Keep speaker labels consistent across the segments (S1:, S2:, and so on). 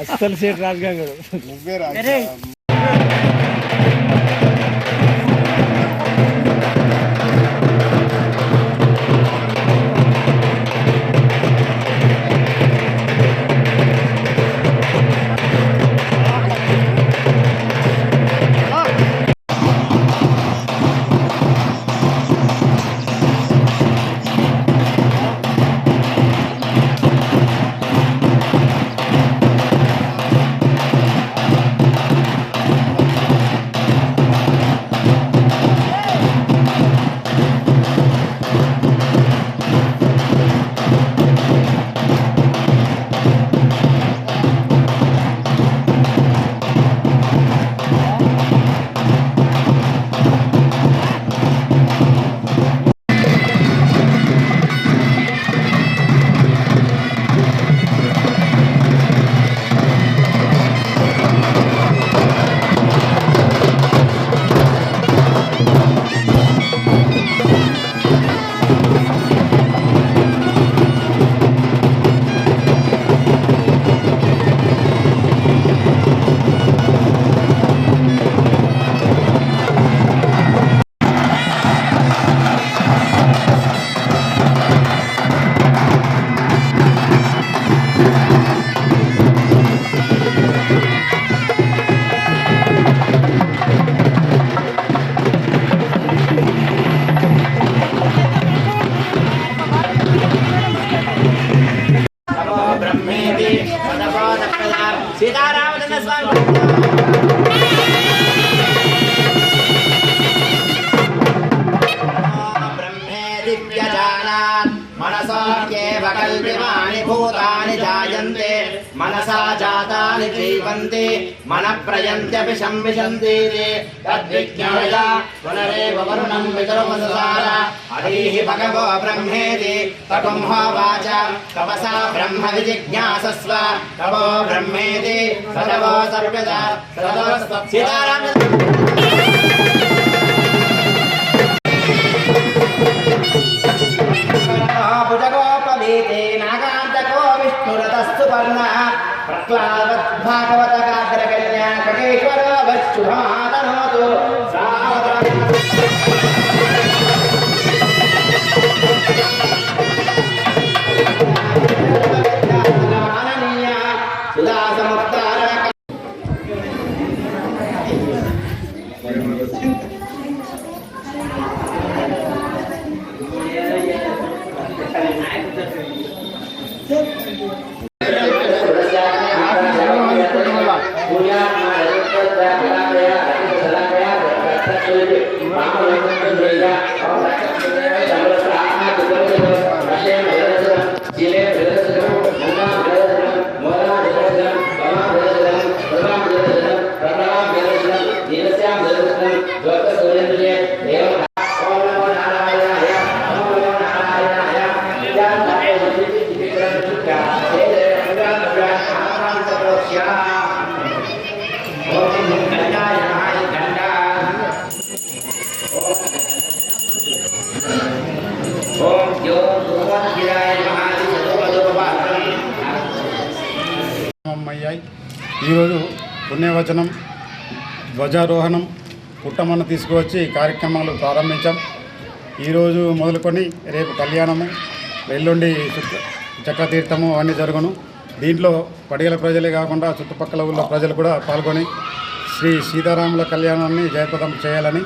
S1: అసలు సేట్ రాజుగా సీతారామచంద్ర స్వామి బ్రహ్మే దివ్యజానాత్ మనసాఖ్యేవ కల్పితాని భూతాని జాయంతే మనసా జాతాని జీవంతి మన ప్రయంత్యపి సంవిశంతి తద్విజ్ఞాయ పునరేవ వరుణం వితరమసార అధీహి భగవో బ్రహ్మేతి తకుం హోవాచ తపసా బ్రహ్మ విజిజ్ఞాసస్వ తపో బ్రహ్మేతి సదవో సర్వదా సీతారామ భుజగోపవీతే నాగాంతకో విష్ణురతస్తు పర్ణ ప్రహ్లాదద్భాగవతగాగ్రకన్యా కటేశ్వర వశుభమాతనోతు మాననీయ సుధాసముక్తారణ
S2: ఈరోజు పుణ్యవచనం ధ్వజారోహణం పుట్టమన్న తీసుకువచ్చి కార్యక్రమాలు ప్రారంభించాం. ఈరోజు మొదలుకొని రేపు కళ్యాణము, ఎల్లుండి చక్రతీర్థము అవన్నీ జరుగును. దీంట్లో పడిగల ప్రజలే కాకుండా చుట్టుపక్కల ఊళ్ళో ప్రజలు కూడా పాల్గొని శ్రీ సీతారాముల కళ్యాణాన్ని జయప్రదం చేయాలని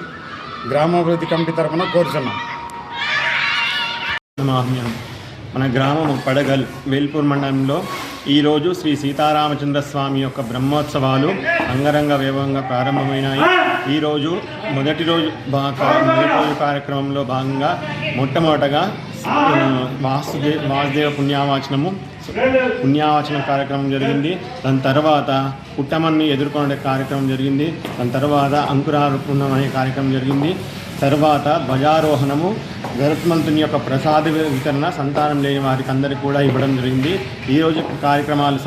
S2: గ్రామాభివృద్ధి కమిటీ తరఫున కోరుచున్నాం.
S3: మన గ్రామం పడగల్ వేల్పూర్ మండలంలో ఈరోజు శ్రీ సీతారామచంద్ర స్వామి యొక్క బ్రహ్మోత్సవాలు అంగరంగ వైభవంగా ప్రారంభమైనాయి. ఈరోజు మొదటి రోజు కార్యక్రమంలో భాగంగా మొట్టమొదటగా వాసుదేవ పుణ్యావచనం కార్యక్రమం జరిగింది. దాని తర్వాత పుట్టమన్ని ఎదుర్కొనే కార్యక్రమం జరిగింది. దాని తర్వాత అంకురారోపణం అనే కార్యక్రమం జరిగింది. తర్వాత ధ్వజారోహణము, గరుత్మంతుని యొక్క ప్రసాద వితరణ సంతానం లేని వారికి అందరికీ కూడా ఇవ్వడం జరిగింది. ఈరోజు కార్యక్రమాలు